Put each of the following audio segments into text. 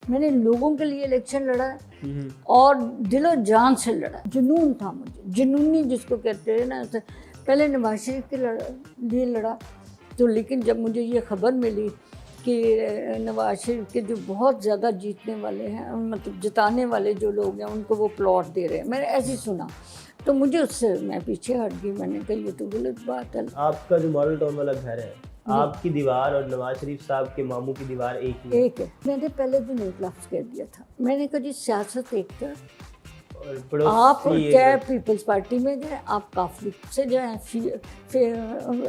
मैंने लोगों के लिए इलेक्शन लड़ा और दिलो जान से लड़ा। जुनून था मुझे, जुनूनी जिसको कहते हैं ना। पहले नवाज शरीफ के लिए लड़ा, तो लेकिन जब मुझे ये खबर मिली कि नवाज शरीफ के जो बहुत ज़्यादा जीतने वाले हैं, मतलब जिताने वाले जो लोग हैं, उनको वो प्लॉट दे रहे हैं, मैंने ऐसे ही सुना, तो मुझे उससे मैं पीछे हट गई। मैंने कहा ये तो गलत बात है। आपका जो मॉडल टाउन वाला घर है, आपकी दीवार और नवाज शरीफ साहब के मामू की दीवार एक ही है? एक है। मैंने पहले दिन एक लफ्ज़ कह दिया था, मैंने कहा जी सियासत एक था, आप चाहे पीपल्स पार्टी में जाए, आप काफली से जाए,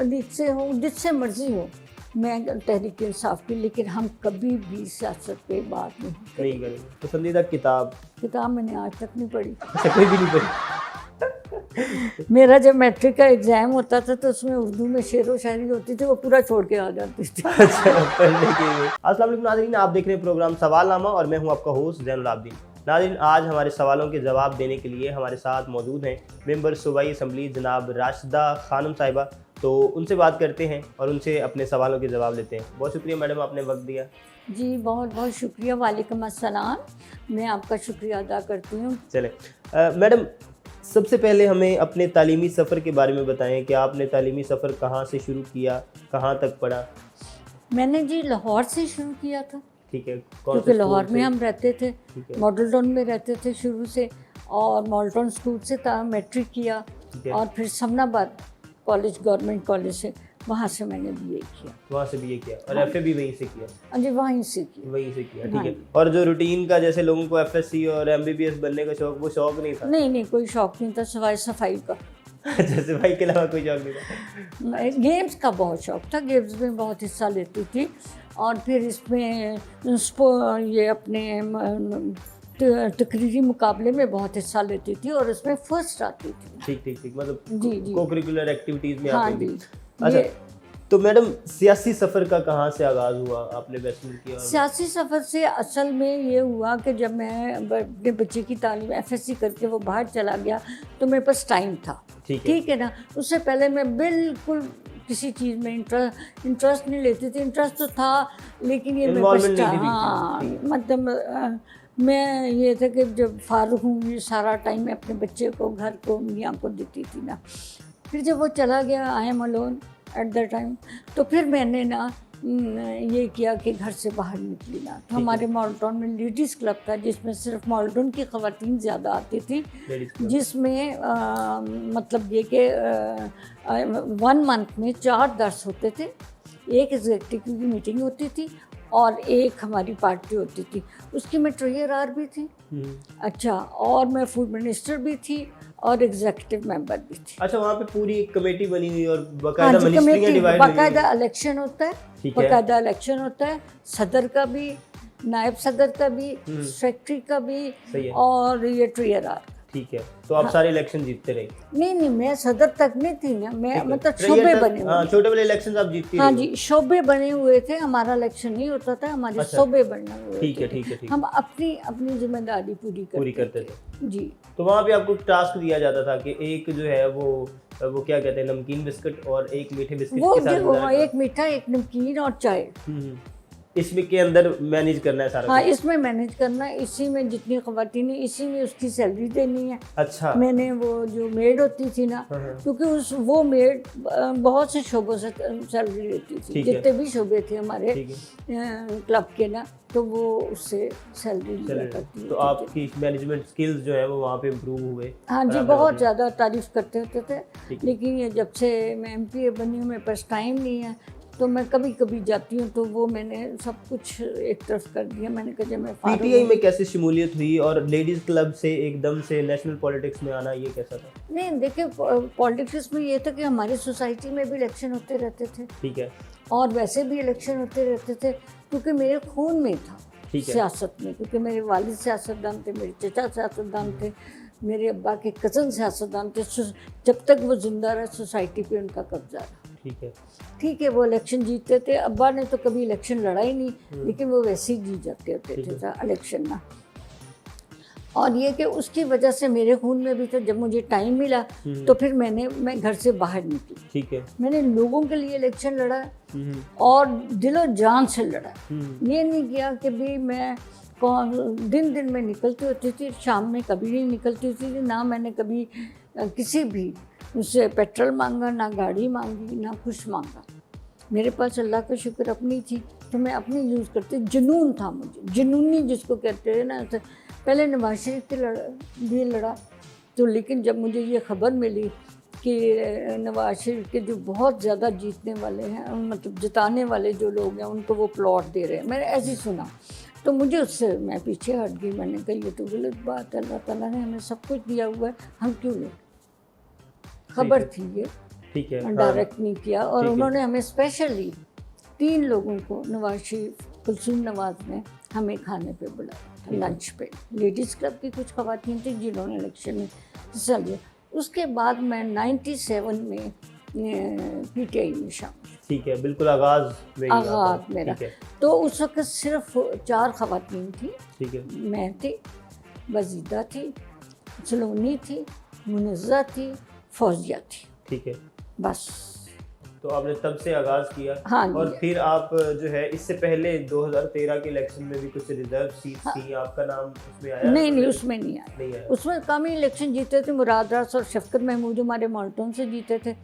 लीग से हो, जिससे मर्जी हो, मैं तहरीक इंसाफ की, लेकिन हम कभी भी सियासत पे बात नहीं करेंगे। पसंदीदा किताब मैंने आज तक नहीं पढ़ी। कोई भी नहीं पढ़ी? मेरा जब मैट्रिक का एग्जाम होता था तो उसमें उर्दू में शेर व शायरी होती थी, वो पूरा छोड़ के आ जाती थी। अच्छा, पढ़ने के लिए। अस्सलाम वालेकुम नाज़रीन, आप देख रहे हैं प्रोग्राम सवालनामा और मैं हूं आपका होस्ट ज़ैनुल आबिदीन। नाज़रीन, आज हमारे सवालों के जवाब देने के लिए हमारे साथ मौजूद हैं मेंबर सूबाई असम्बली जनाब राशिदा खानम साहिबा। तो उनसे बात करते हैं और उनसे अपने सवालों के जवाब लेते हैं। बहुत शुक्रिया मैडम, आपने वक्त दिया। जी बहुत बहुत शुक्रिया। वालेकुम अस्सलाम, मैं आपका शुक्रिया अदा करती हूँ। चले मैडम, सबसे पहले हमें अपने तालीमी सफ़र के बारे में बताएं कि आपने तालीमी सफ़र कहाँ से शुरू किया, कहाँ तक पढ़ा? मैंने जी लाहौर से शुरू किया था। ठीक है, क्योंकि लाहौर में हम रहते थे, मॉडल टाउन में रहते थे शुरू से, और मॉडल टाउन स्कूल से था, मैट्रिक किया, और फिर समनाबाद कॉलेज, गवर्नमेंट कॉलेज से, वहाँ से मैंने बीए किया। वहाँ से बीए किया और एफए भी वहीं से किया? हाँ जी, वहीं से किया। वहीं से किया, ठीक है। और जो रूटीन का, जैसे लोगों को एफएससी और एमबीबीएस बनने का शौक, वो शौक नहीं था? नहीं, कोई शौक नहीं था सिवाय सफाई का। जैसे भाई के अलावा कोई शौक नहीं था? गेम्स का बहुत शौक था, गेम्स में बहुत हिस्सा लेती थी, और फिर इसमें ये अपने तकरीरी मुकाबले में बहुत हिस्सा लेती थी और उसमें फर्स्ट आती थी। ठीक, मतलब जी को करिकुलर एक्टिविटीज़ में हाँ आती जी। थी। अच्छा, तो मैडम सियासी सफ़र का कहाँ से आगाज़ हुआ, आपने बैचलर किया? सियासी सफ़र से असल में ये हुआ कि जब मैं अपने बच्चे की तालीम एफएससी करके वो बाहर चला गया, तो मेरे पास टाइम था। ठीक है ना। उससे पहले मैं बिल्कुल किसी चीज़ में इंटरेस्ट नहीं लेती थी। इंटरेस्ट तो था, लेकिन ये मेरे पास, हाँ, मतलब मैं ये था कि जब फारूक हूँ, ये सारा टाइम मैं अपने बच्चे को, घर को, मियाँ को देती थी ना। फिर जब वो चला गया, I am alone at the time, तो फिर मैंने ना ये किया कि घर से बाहर निकली ना। तो हमारे मॉडल टाउन में लेडीज़ क्लब था, जिसमें सिर्फ मॉडल टाउन की ख़वातीन ज़्यादा आती थी, जिसमें मतलब ये कि 1 मंथ में 4 दर्स होते थे, एक एग्जेक्टिव की मीटिंग होती थी और एक हमारी पार्टी होती थी। उसकी मैं ट्रेजरर भी थी, अच्छा, और मैं फूड मिनिस्टर भी थी और एग्जीक्यूटिव मेंबर भी थी। अच्छा, वहाँ पे पूरी एक कमेटी बनी हुई और बाकायदा मिनिस्ट्रियाँ डिवाइड हुई? बाकायदा इलेक्शन होता है, बाकायदा इलेक्शन होता है, सदर का भी, नायब सदर का भी, सेक्रेटरी का भी, और ये ट्रेजरर। ठीक है, तो आप सारे इलेक्शन जीतते रहे? नहीं, मैं सदर तक नहीं थी ना, मैं मतलब शोबे बने हुए। छोटे वाले इलेक्शन आप जीतती रही? हाँ जी, शोबे बने हुए थे, हमारा इलेक्शन नहीं होता था, हमारे शोबे बने हुए थे। ठीक है। हम अपनी जिम्मेदारी पूरी करते थे जी। तो वहाँ पे आपको टास्क दिया जाता था कि एक जो है वो क्या कहते हैं, नमकीन बिस्किट और एक मीठे बिस्किट के साथ, वो एक मीठा, एक नमकीन और चाय, इसमें के अंदर मैनेज करना है सारा? हाँ, इसमें मैनेज करना है, इसी में जितनी ख़वातीन है, इसी में उसकी सैलरी देनी है। अच्छा। मैंने वो जो मेड होती थी ना, क्योंकि वो मेड बहुत से शोबों से सैलरी लेती थी, जितने भी शोबे थे हमारे क्लब के ना, तो वो उससे सैलरी लिया करती थी। तो आपकी मैनेजमेंट स्किल्स जो है वो वहाँ पे इम्प्रूव हुए? हाँ जी, बहुत ज़्यादा तारीफ़ करते होते थे। लेकिन ये जब से मैं MPA बनी हूँ, मेरे पास टाइम नहीं है, तो मैं कभी कभी जाती हूँ, तो वो मैंने सब कुछ एक तरफ कर दिया। मैंने कहा जब मैं PTI में कैसे शमूलियत हुई और लेडीज़ क्लब से एकदम से नेशनल पॉलिटिक्स में आना, ये कैसा था? नहीं, देखिए, पॉलिटिक्स में ये था कि हमारी सोसाइटी में भी इलेक्शन होते रहते थे, ठीक है, और वैसे भी इलेक्शन होते रहते थे, क्योंकि मेरे खून में था सियासत में, क्योंकि मेरे वालिद सियासतदान थे, मेरे चचा सियासतदान थे, मेरे अब्बा के कज़न सियासतदान थे। जब तक वो जिंदा रहे, सोसाइटी पे उनका कब्जा रहा। ठीक है, वो इलेक्शन जीतते थे। अब्बा ने तो कभी इलेक्शन लड़ा ही नहीं, लेकिन वो वैसे ही जीत जाते होते थे इलेक्शन ना। और ये कि उसकी वजह से मेरे खून में भी था। जब मुझे टाइम मिला तो फिर मैं घर से बाहर निकली। ठीक है, मैंने लोगों के लिए इलेक्शन लड़ा और दिलो जान से लड़ा। ये नहीं किया कि भी मैं कौन दिन दिन में निकलती होती थी, शाम में कभी नहीं निकलती होती थी। ना मैंने कभी किसी भी उससे पेट्रोल मांगा, ना गाड़ी मांगी, ना कुछ मांगा। मेरे पास अल्लाह का शुक्र अपनी थी, तो मैं अपनी यूज़ करती। जुनून था मुझे, जुनूनी जिसको कहते हैं ना। पहले नवाज शरीफ के लिए लड़ा, तो लेकिन जब मुझे ये खबर मिली कि नवाज शरीफ के जो बहुत ज़्यादा जीतने वाले हैं, मतलब जिताने वाले जो लोग हैं, उनको वो प्लॉट दे रहे हैं, मैंने ऐसे ही सुना, तो मुझे उससे मैं पीछे हट गई। मैंने कहा ये तो गलत बात है, अल्लाह ताला ने हमें सब कुछ दिया हुआ है, हम क्यों लें। खबर थी ये, ठीक है, डायरेक्ट नहीं किया। और उन्होंने हमें स्पेशली 3 लोगों को, नवाज शरीफ, कुलसूम नवाज ने हमें खाने पे बुलाया, लंच पे। लेडीज़ क्लब की कुछ खवातीन थी जिन्होंने इलेक्शन में हिस्सा लिया। उसके बाद मैं 97 में पीटीआई में शामिल। ठीक है, बिल्कुल आगाज़ मेरा। तो उस वक्त सिर्फ 4 खवातीन थी। ठीक है। मैं थी, वजीदा थी, सलोनी थी, मुनज़्ज़ा थी, फौजिया थी। ठीक है, बस। तो आपने तब से आगाज़ किया। हाँ। और फिर आप जो है इससे पहले 2013 के इलेक्शन में भी कुछ रिजर्व सीट थी, आपका नाम उसमें आया? नहीं, उसमें नहीं आया। उसमें कम ही इलेक्शन जीते थे। मुराद रास और शफकत महमूद हमारे माल्टन से जीते थे,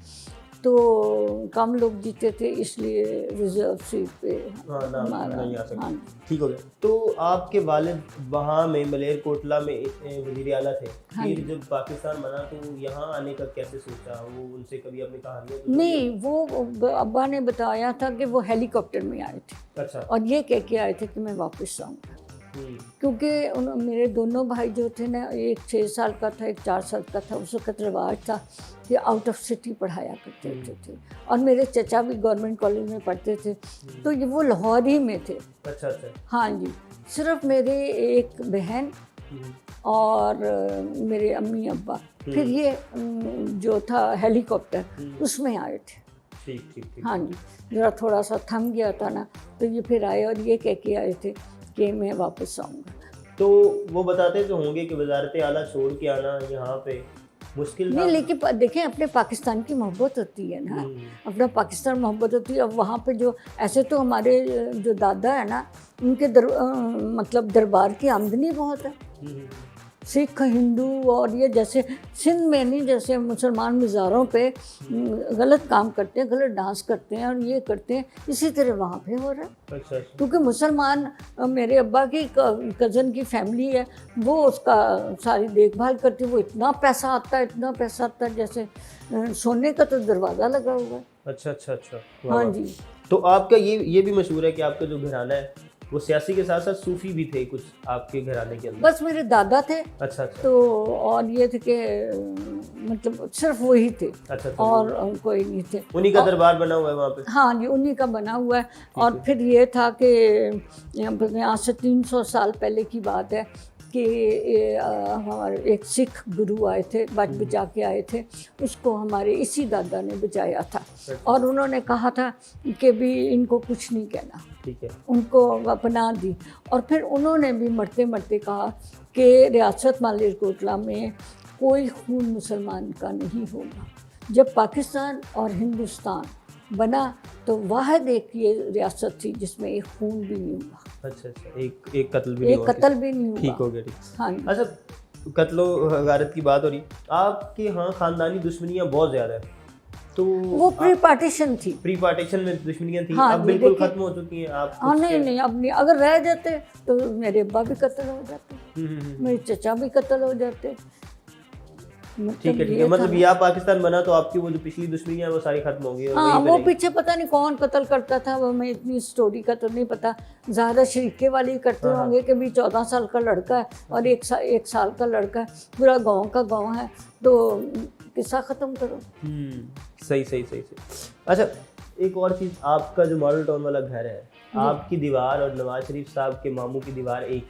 तो कम लोग जीते थे, इसलिए रिजर्व सीट पे नहीं आ सकता। ठीक हो गया। तो आपके वालिद वहाँ में मलेरकोटला में वज़ीर आला थे। फिर जब पाकिस्तान बना तो यहाँ आने का कैसे सोचा? वो उनसे कभी अपनी कहानियाँ नहीं, वो अब्बा ने बताया था कि वो हेलीकॉप्टर में आए थे। अच्छा। और ये कह के आए थे कि मैं वापस आऊँगा, क्योंकि मेरे दोनों भाई जो थे ना, एक 6 साल का था, एक 4 साल का था। उस वक्त रिवाज था कि आउट ऑफ सिटी पढ़ाया करते थे। और मेरे चचा भी गवर्नमेंट कॉलेज में पढ़ते थे, तो ये वो लाहौर ही में थे। अच्छा। हाँ जी। सिर्फ मेरे एक बहन और मेरे अम्मी अब्बा, फिर ये जो था हेलीकॉप्टर, उसमें आए थे। ठीक। हाँ जी। जरा थोड़ा सा थम गया था ना, तो ये फिर आए और ये कह के आए थे कि मैं वापस आऊँगा। तो वो बताते तो होंगे कि वज़ारत आला छोड़ के आना यहाँ पे मुश्किल था? नहीं, लेकिन देखें, अपने पाकिस्तान की मोहब्बत होती है ना, अपना पाकिस्तान मोहब्बत होती है। अब वहाँ पे जो ऐसे तो हमारे जो दादा है ना, उनके मतलब दरबार की आमदनी बहुत है। सिख, हिंदू और ये जैसे सिंध में नहीं, जैसे मुसलमान मज़ारों पे गलत काम करते हैं, गलत डांस करते हैं और ये करते हैं, इसी तरह वहाँ पे हो रहा है। अच्छा। क्योंकि मुसलमान, मेरे अब्बा की कज़न की फैमिली है, वो उसका सारी देखभाल करती है। वो इतना पैसा आता है जैसे सोने का तो दरवाज़ा लगा हुआ है। अच्छा। हाँ जी। तो आपका ये भी मशहूर है कि आपका जो घराना है वो सियासी के साथ साथ सूफी भी थे कुछ आपके घराने के अंदर? बस मेरे दादा थे। अच्छा। तो और ये थे कि मतलब सिर्फ वही थे। अच्छा। और कोई नहीं थे। उन्हीं का दरबार बना हुआ है वहाँ पे? हाँ जी, उन्हीं का बना हुआ है। और फिर ये था कि यहाँ से 300 साल पहले की बात है कि हमारे एक सिख गुरु आए थे, बचा के आए थे। उसको हमारे इसी दादा ने बचाया था। और उन्होंने कहा था कि भी इनको कुछ नहीं कहना। ठीक है। उनको अपना दी। और फिर उन्होंने भी मरते मरते कहा कि रियासत मालेरकोटला में कोई खून मुसलमान का नहीं होगा। जब पाकिस्तान और हिंदुस्तान बना तो वाहिद एक ये रियासत थी जिसमें एक खून भी नहीं हुआ। अच्छा। एक कत्ल भी नहीं हुआ। ठीक हो गया। हाँ। अच्छा, कत्लो गारत की बात हो रही, आपके यहाँ ख़ानदानी दुश्मनियाँ बहुत ज़्यादा है, तो वो प्री पार्टीशन थी। प्री पार्टीशन में दुश्मनियाँ थी। हाँ, अब बिल्कुल खत्म हो चुकी हैं। आप नहीं, अब नहीं। अगर रह जाते तो मेरे अब्बा भी कत्ल हो जाते, मेरे चचा भी कत्ल हो जाते। ठीक है। मतलब या पाकिस्तान बना तो आपकी वो जो पिछली दुश्मनियाँ वो सारी खत्म होंगी। हाँ, वो पीछे पता नहीं कौन कत्ल करता था, वो मैं इतनी स्टोरी का तो नहीं पता। ज़्यादा शरीके वाले करते होंगे कि भी 14 साल का लड़का है और एक साल का लड़का है, पूरा गाँव का गाँव है, तो किस्सा ख़त्म करो। सही। अच्छा, एक और चीज़, आपका जो मॉडल टाउन वाला घर है, आपकी दीवार और नवाज शरीफ साहब के मामू की दीवार एक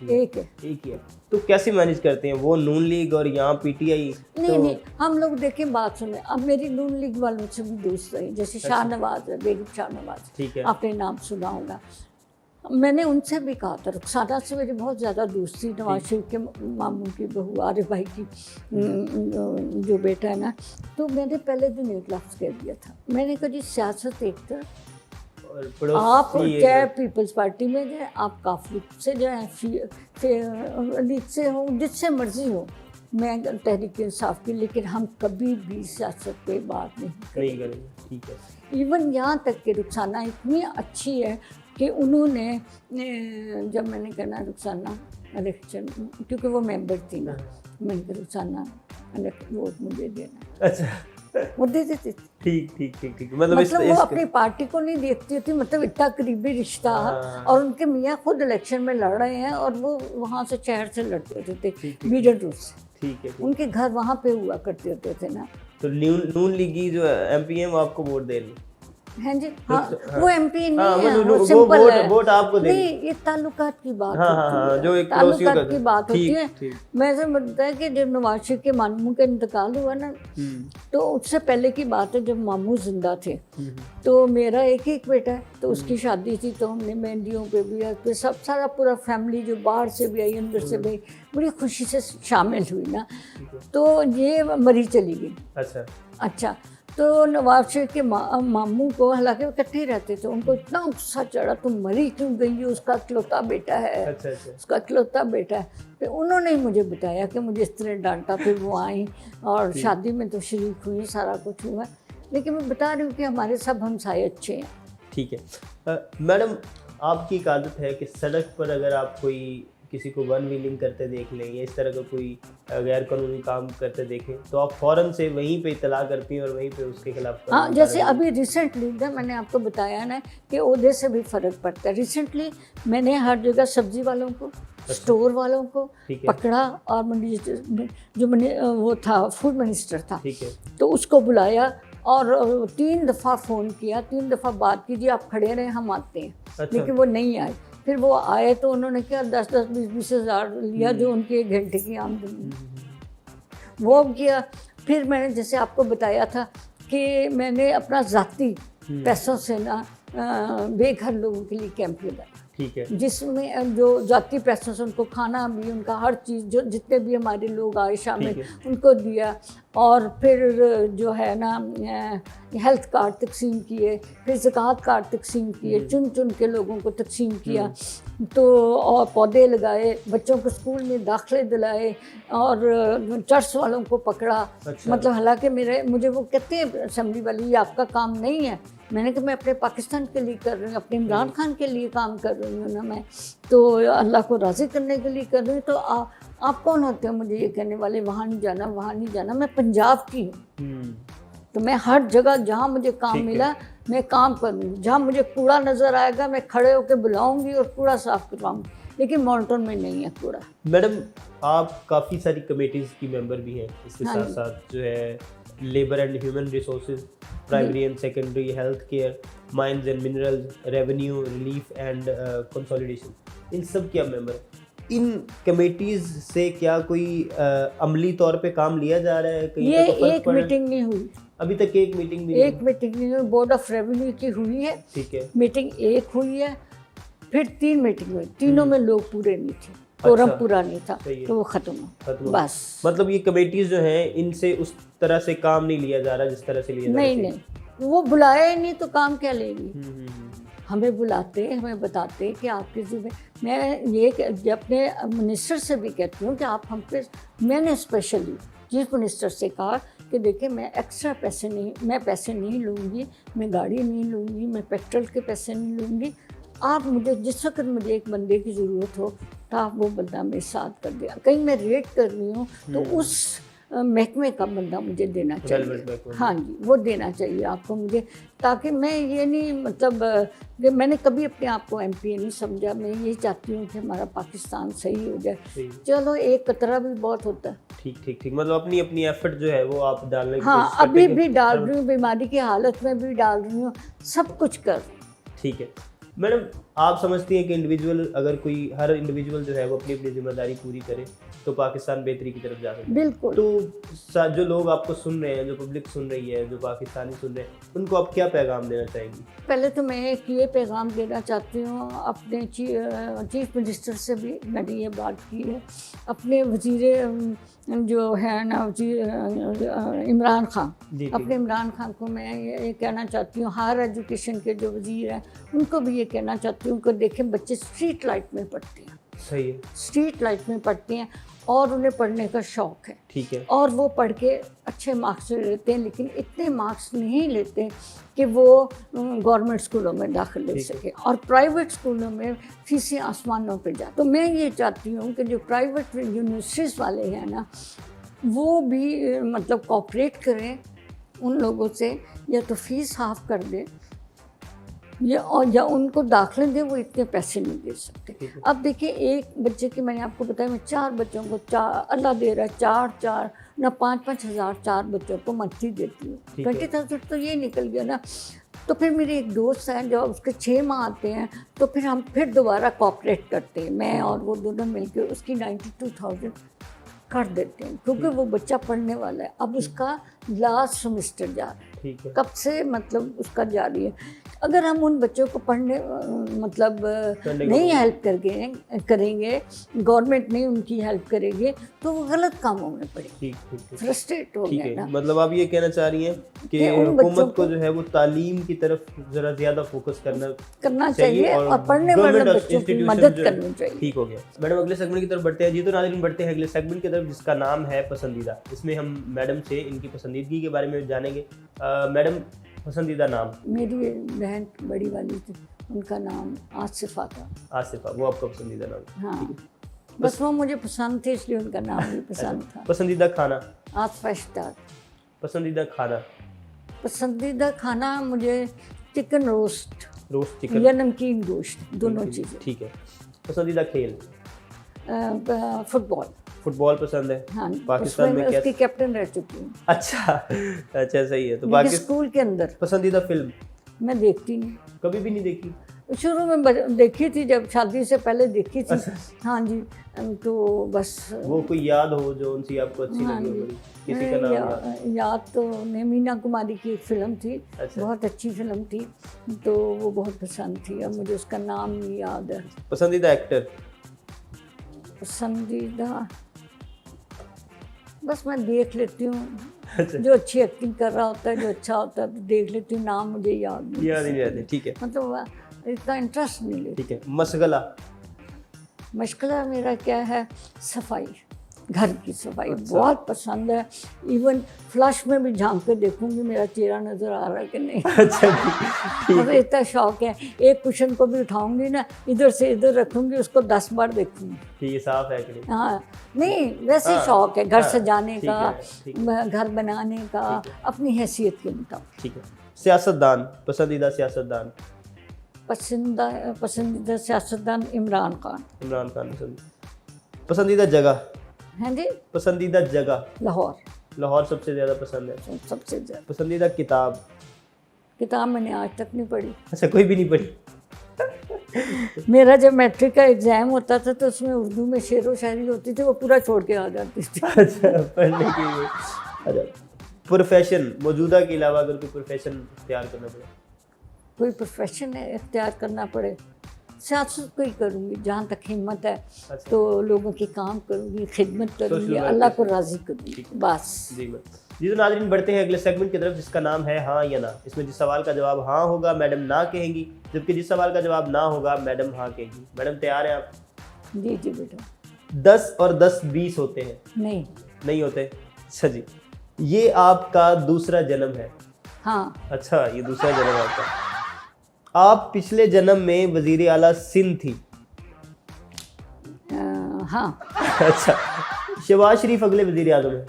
ही है। तो कैसे मैनेज करते हैं वो नून लीग और यहाँ पीटीआई? नहीं, हम लोग देखें, बात सुने। अब मेरी नून लीग वालों से भी दोस्त रही, जैसे शाहनवाज है, बेगम शाहनवाज, ठीक है, आपने नाम सुना होगा। मैंने उनसे भी कहा था, रुखसाना से मेरी बहुत ज़्यादा दोस्ती, नवाज शरीफ के मामू की बहू आरिफ भाई की जो बेटा है ना, तो मैंने पहले दिन एक लफ्ज़ कह दिया था। मैंने कहा जी, सियासत एक तरफ और आप पड़ोसी चाहे पीपल्स पार्टी में जाए, आप काफी से जाए, लीग से हो, जिससे मर्जी हो, मैं तहरीक इंसाफ की, लेकिन हम कभी भी सियासत पे बात नहीं करेंगे। ठीक है। इवन यहाँ तक कि रुखसाना इतनी अच्छी है कि उन्होंने जब मैंने कहना रुखसाना इलेक्शन, क्योंकि वो मेंबर थी ना, मैंने कहा रुखसाना वोट मुझे देना। अच्छा, वो दे देती थी। ठीक। मतलब वो अपनी पार्टी को नहीं देखती थी, मतलब इतना करीबी रिश्ता। और उनके मियाँ खुद इलेक्शन में लड़ रहे हैं और वो वहाँ से शहर से लड़ते होते थे, बीडन रोड से। ठीक है। उनके घर वहाँ पे हुआ करते होते थे ना। तो नून लीगी जो एमपी है वो आपको वोट दे रही? हैं जी, हाँ, वो एमपी नहीं हाँ, है, वो सिंपल है। वोट आपको दे नहीं, ये ताल्लुकात की बात हाँ, होती हाँ, है, जो एक ताल्लुकात की बात होती है। ठीक। मैं ऐसा बनता है कि जब नवाज शरीफ के मामू का इंतकाल हुआ ना, तो उससे पहले की बात है, जब मामू जिंदा थे, तो मेरा एक ही बेटा है, तो उसकी शादी थी, तो हमने मेहंदियों पे भी सब सारा पूरा फैमिली जो बाहर से भी आई, अंदर से भी बड़ी खुशी से शामिल हुई ना। तो ये मरी चली गई। अच्छा, तो नवाज शरीफ के मामू को, हालांकि वो इकट्ठे ही रहते थे, उनको इतना गुस्सा चढ़ा, तुम मरी क्यों गई, उसका इकलौता बेटा है। उसका इकलौता बेटा है। फिर उन्होंने ही मुझे बताया कि मुझे इस तरह डांटा। फिर वो आई और शादी में तो शरीक हुई, सारा कुछ हुआ। लेकिन मैं बता रही हूँ कि हमारे सब हमसाए अच्छे हैं। ठीक है। मैडम, आपकी एक आदत है कि सड़क पर अगर आप कोई किसी को वन व्हीलिंग करते देख लें या इस तरह का कोई गैर कानूनी काम करते देखें, तो आप फ़ौरन से वहीं पे इतला करती हैं और वहीं पे उसके खिलाफ। हाँ, जैसे अभी रिसेंटली मैंने आपको बताया ना कि ओहदे से भी फ़र्क पड़ता है। रिसेंटली मैंने हर जगह सब्जी वालों को, स्टोर वालों को पकड़ा, और जो वो था फूड मिनिस्टर था, तो उसको बुलाया और 3 दफ़ा फ़ोन किया, 3 दफ़ा बात कीजिए, आप खड़े रहें, हम आते हैं। लेकिन वो नहीं आए। फिर वो आए तो उन्होंने क्या 10-10, 20-20 हज़ार लिया, जो उनकी 1 घंटे की आमदनी वो किया। फिर मैंने जैसे आपको बताया था कि मैंने अपना ज़ाती पैसों से ना बेघर लोगों के लिए कैंप लगाया। ठीक है। जिसमें जो जाती पैसों से उनको खाना भी, उनका हर चीज़, जो जितने भी हमारे लोग आए शामिल, उनको दिया। और फिर जो है ना हेल्थ कार्ड तकसीम किए, फिर ज़कात कार्ड तकसीम किए, चुन चुन के लोगों को तकसीम किया। तो और पौधे लगाए, बच्चों को स्कूल में दाखिले दिलाए, और चर्च वालों को पकड़ा। मतलब हालांकि मुझे वो कहते हैं असेंबली वाली, ये आपका काम नहीं है। मैंने कहा मैं अपने पाकिस्तान के लिए कर रही हूँ, अपने इमरान खान के लिए काम कर रही हूँ ना, मैं तो अल्लाह को राज़ी करने के लिए कर रही हूँ। तो आप कौन होते हैं मुझे ये कहने वाले, वहाँ नहीं जाना, वहाँ नहीं जाना। मैं पंजाब की हूँ, तो मैं हर जगह जहाँ मुझे काम मिला मैं काम करूँगी। जहाँ मुझे कूड़ा नज़र आएगा मैं खड़े होकर बुलाऊँगी और कूड़ा साफ़ करवाऊँगी, लेकिन मॉल्टन में नहीं है कूड़ा। मैडम, आप काफ़ी सारी कमेटीज़ की मेंबर भी हैं, इसके साथ साथ जो है labour and human resources, primary and secondary, health care, mines and minerals, revenue, relief and consolidation, इन सब के आप मेंबर हैं। इन कमेटीज़ से क्या कोई अमली तौर पे काम लिया जा रहा है? कहीं ये एक मीटिंग नहीं हुई अभी तक, एक मीटिंग भी नहीं हुई। बोर्ड ऑफ रेवेन्यू की हुई है, ठीक है, मीटिंग एक हुई है। फिर 3 मीटिंग हुई, तीनों में लोग पूरे नहीं थे, कोरम पूरा नहीं था, तो वो खत्म बस। मतलब ये कमेटीज जो हैं, इनसे उस तरह से काम नहीं लिया जा रहा जिस तरह से लिया जा रहा है? नहीं, वो बुलाया ही नहीं तो काम क्या लेंगी। हमें बुलाते, हमें बताते कि आपके ज़िम्मे, मैं ये अपने मिनिस्टर से भी कहती हूँ कि आप हम पे, मैंने स्पेशली चीफ मिनिस्टर से कहा कि देखिए मैं एक्स्ट्रा पैसे नहीं लूँगी, मैं गाड़ी नहीं लूँगी, मैं पेट्रोल के पैसे नहीं लूँगी। आप मुझे जिस वक्त मुझे एक बंदे की ज़रूरत हो तो आप वो बंदा मेरे साथ कर दिया। कहीं मैं रेट कर रही हूँ तो उस महकमे का बंदा मुझे देना चाहिए। हाँ जी, वो देना चाहिए आपको मुझे, ताकि मैं ये नहीं, मतलब कि मैंने कभी अपने आप को MP नहीं समझा। मैं ये चाहती हूँ कि हमारा पाकिस्तान सही हो जाए। चलो एक कतरा भी बहुत होता है। ठीक, मतलब अपनी एफर्ट जो है वो आप डालने की हाँ, अभी भी डाल रही हूँ, बीमारी की हालत में भी डाल रही हूँ, सब कुछ कर। ठीक है मैडम, आप समझती हैं कि इंडिविजुअल, अगर कोई हर इंडिविजुअल जो है वो अपनी अपनी जिम्मेदारी पूरी करे तो पाकिस्तान बेहतरी की तरफ जा सकता है? बिल्कुल। तो जो लोग आपको सुन रहे हैं, जो पब्लिक सुन रही है, जो पाकिस्तानी सुन रहे हैं, उनको आप क्या पैगाम देना चाहेंगी? पहले तो मैं एक ये पैगाम देना चाहती हूँ, अपने चीफ मिनिस्टर से भी मैंने ये बात की है, अपने वज़ीर जो है ना इमरान खान, अपने इमरान खान को मैं ये कहना चाहती हूँ, हायर एजुकेशन के जो वज़ीर हैं उनको भी ये कहना चाहती हूँ कि देखें बच्चे स्ट्रीट लाइट में पढ़ते हैं। सही है। स्ट्रीट लाइट में पढ़ते हैं और उन्हें पढ़ने का शौक़ है। ठीक है। और वो पढ़ के अच्छे मार्क्स लेते हैं, लेकिन इतने मार्क्स नहीं लेते कि वो गवर्नमेंट स्कूलों में दाखिल ले सके, और प्राइवेट स्कूलों में फीसें आसमानों पे जाती। तो मैं ये चाहती हूँ कि जो प्राइवेट यूनिवर्सिटीज़ वाले हैं ना, वो भी मतलब कोऑपरेट करें उन लोगों से, या तो फीस हाफ कर दें या उनको दाखिले दें, वो इतने पैसे नहीं दे सकते। अब देखिए, एक बच्चे की, मैंने आपको बताया, मैं 4 बच्चों को अल्लाह दे रहा है 4 ना 5 हज़ार 4 बच्चों को मंथली देती हूँ। 20,000 तो ये निकल गया ना। तो फिर मेरे एक दोस्त हैं, जब उसके 6 माह आते हैं तो फिर हम फिर दोबारा कोऑपरेट करते हैं, मैं और वो दोनों मिलकर उसकी 92,000 कर देते हैं, क्योंकि वो बच्चा पढ़ने वाला है। अब उसका लास्ट सेमेस्टर जा रहा है, कब से मतलब उसका जारी है। अगर हम उन बच्चों को पढ़ने मतलब नहीं हेल्प करेंगे, गवर्नमेंट नहीं उनकी हेल्प करेगी, तो वो गलत कामों में पड़ेगी, फ्रस्ट्रेट हो गए ना। मतलब आप ये कहना चाह रही हैं कि हुकूमत को जो है वो तालीम की तरफ ज़रा ज़्यादा फोकस करना चाहिए और पढ़ने वाले बच्चों की मदद करनी चाहिए। ठीक हो गया मैडम, अगले सेगमेंट की तरफ बढ़ते हैं जी। तो नाज़रीन, बढ़ते हैं अगले सेगमेंट की तरफ, जिसका नाम है पसंदीदा। इसमें हम मैडम से इनकी पसंदीदगी के बारे में जानेंगे। मैडम, पसंदीदा नाम? मेरी बहन बड़ी वाली थी, उनका नाम आसिफा था। आसिफा, वो आपका पसंदीदा नाम? हाँ, बस वो मुझे पसंद थी, इसलिए उनका नाम भी पसंद था। पसंदीदा खाना? आसिफा इश्तार। पसंदीदा खाना? पसंदीदा खाना मुझे चिकन रोस्ट चिकन या नमकीन गोश्त, दोनों चीज़ें। ठीक है। पसंदीदा खेल? फुटबॉल पसंद है। हाँ, पाकिस्तान में उसकी कैप्टन रह चुकी हूँ। अच्छा, सही है। तो बाकी स्कूल के अंदर? पसंदीदा फिल्म? मैं देखती नहीं, कभी भी नहीं देखी? शुरू में देखी थी, जब शादी से पहले देखी थी। हाँ जी, तो बस वो कोई याद हो जो उनसी आपको अच्छी लगी हो? किसी का नाम याद तो नहीं, मीना कुमारी की एक फिल्म थी। बहुत अच्छी फिल्म थी, तो वो बहुत पसंद थी। अब मुझे उसका नाम नहीं याद है। पसंदीदा एक्टर? पसंदीदा बस मैं देख लेती हूँ, जो अच्छी एक्टिंग कर रहा होता है, जो अच्छा होता है, तो देख लेती हूँ। नाम मुझे याद नहीं रहते। ठीक है, मतलब इतना इंटरेस्ट नहीं लेती। ठीक है। मशगला मेरा क्या है, सफाई, घर की सफाई बहुत पसंद है। इवन फ्लश में भी झांक के देखूंगी मेरा चेहरा नज़र आ रहा है कि नहीं। अच्छा, मुझे इतना शौक है, एक कुशन को भी उठाऊंगी ना, इधर से इधर रखूंगी, उसको 10 बार देखूंगी कि ये साफ है कि नहीं। हाँ, नहीं वैसे शौक है घर सजाने का, घर बनाने का, अपनी हैसियत के मुताबिक। ठीक है। सियासतदान? पसंदीदा सियासतदान? पसंदीदा सियासतदान इमरान खान। इमरान खान पसंद। पसंदीदा जगह? हाँ जी, पसंदीदा जगह? लाहौर सबसे ज़्यादा पसंद है। सबसे ज़्यादा। पसंदीदा किताब? किताब मैंने आज तक नहीं पढ़ी। अच्छा, कोई भी नहीं पढ़ी? मेरा जब मैट्रिक का एग्ज़ाम होता था तो उसमें उर्दू में शेर व शायरी होती थी, वो पूरा छोड़ के आ जाती थी। अच्छा, पढ़ने की। अच्छा, प्रोफेशन? मौजूदा के अलावा अगर कोई प्रोफेशन इख्तियार करना पड़े? कोई प्रोफेशन इख्तियार करना पड़े, सियासत को ही करूँगी जहाँ तक हिम्मत है। अच्छा। तो लोगों के काम करूँगी, खिदमत करूँगी, अल्लाह को राज़ी करूँगी, बस। जी तो नाज़रीन, बढ़ते हैं अगले सेगमेंट की तरफ, जिसका नाम है हाँ या ना। इसमें जिस सवाल का जवाब हाँ होगा मैडम ना कहेंगी, जबकि जिस सवाल का जवाब ना होगा मैडम हाँ कहेंगी। मैडम, तैयार हैं आप? जी जी बेटा। 10 और 10 20 होते हैं? नहीं होते। अच्छा जी, ये आपका दूसरा जन्म है? हाँ। अच्छा, ये दूसरा जन्म है आपका। आप पिछले जन्म में वज़ीर आला सिंध थी? हाँ। अच्छा, शहबाज शरीफ अगले वज़ीर आज़म है?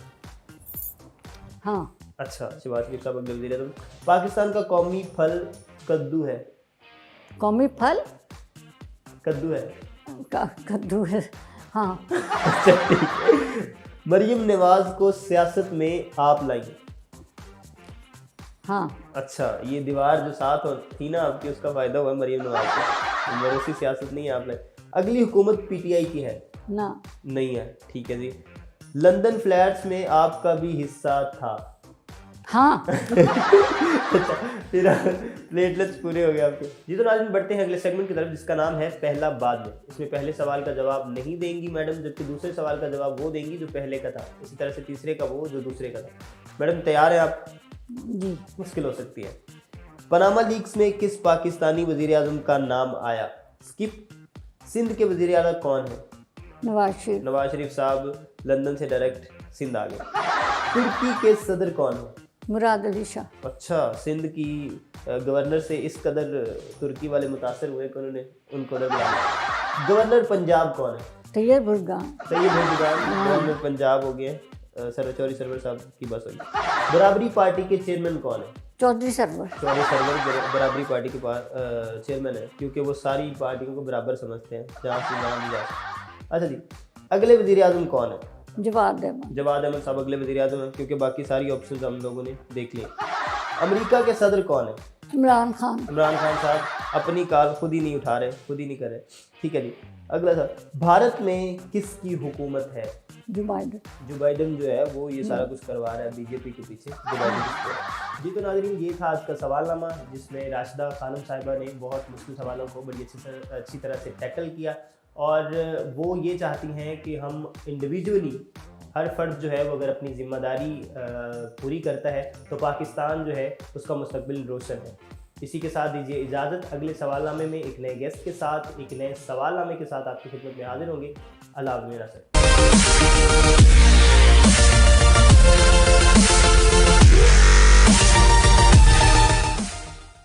हाँ। अच्छा, शहबाज शरीफ साहब अगले वज़ीर आज़म। पाकिस्तान का कौमी फल कद्दू है? कौमी फल कद्दू है? कद्दू है, हाँ। अच्छा, ठीक है। मरियम नवाज को सियासत में आप लाई? हाँ। अच्छा, ये दीवार जो साथ थी ना आपकी, उसका फायदा हुआ मरियम नवाज को? भरोसी सियासत नहीं है आपने। अगली हुकूमत पीटीआई की है? ना। नहीं है, ठीक है जी। लंदन फ्लैट्स में आपका भी हिस्सा था? हाँ। अच्छा, फिर प्लेटलेट्स पूरे हो गए आपके जी। तो नाज़रीन बढ़ते हैं अगले सेगमेंट की तरफ, जिसका नाम है पहला बाद में। इसमें पहले सवाल का जवाब नहीं देंगी मैडम, जबकि दूसरे सवाल का जवाब वो देंगी जो पहले का था। इसी तरह से तीसरे का वो जो दूसरे का था। मैडम तैयार है आप? जी। मुश्किल हो सकती है। पनामा लीक्स में किस पाकिस्तानी वजीर आज़म का नाम आया? स्किप। सिंध के वजीर आला कौन है? नवाज शरीफ। नवाज शरीफ साहब लंदन से डायरेक्ट सिंध आ गए। तुर्की के सदर कौन है? मुराद अली शाह। अच्छा, सिंध की गवर्नर से इस कदर तुर्की वाले मुतासर हुए कि उन्होंने उनको बुलाया। गवर्नर पंजाब कौन है? तैयब बुरगान। तैयब बुरगान गवर्नर पंजाब हो गए। चौधरी सरवर साहब की बस होगी। बराबरी पार्टी के चेयरमैन कौन है? चौधरी सरवर। चौधरी सरवर बराबरी पार्टी के चेयरमैन है, क्योंकि वो सारी पार्टियों को बराबर समझते हैं, जहाँ से जहाँ भी जा सकते। अच्छा जी, अगले वजीर आज़म कौन है? जवाद अहमद। जवाद अहमद साहब अगले वजीर आज़म हैं, क्योंकि बाकी सारी ऑप्शंस हम लोगों ने देख लिए। अमेरिका के सदर कौन है? इमरान खान। इमरान खान साहब अपनी कॉल खुद ही नहीं उठा रहे, खुद ही नहीं कर रहे। ठीक है जी। अगला सर, भारत में किसकी हुकूमत है? जो बाइडन। जो बाइडन जो है वो ये सारा कुछ करवा रहा है बीजेपी के पीछे। जो बाइडन जी। तो नाज़रीन ये था आज का सवालनामा, जिसमें राशिदा खानम साहिबा ने बहुत मुश्किल सवालों को बड़ी अच्छी तरह से टैकल किया, और वो ये चाहती हैं कि हम इंडिविजुअली हर फर्द जो है वो अगर अपनी ज़िम्मेदारी पूरी करता है तो पाकिस्तान जो है उसका मुस्तकबिल रोशन है। इसी के साथ दीजिए इजाज़त। अगले सवालनामे में एक नए गेस्ट के साथ, एक नए सवालनामे के साथ आपकी खिदमत में हाजिर होंगे। अल्लाह हाफ़िज़।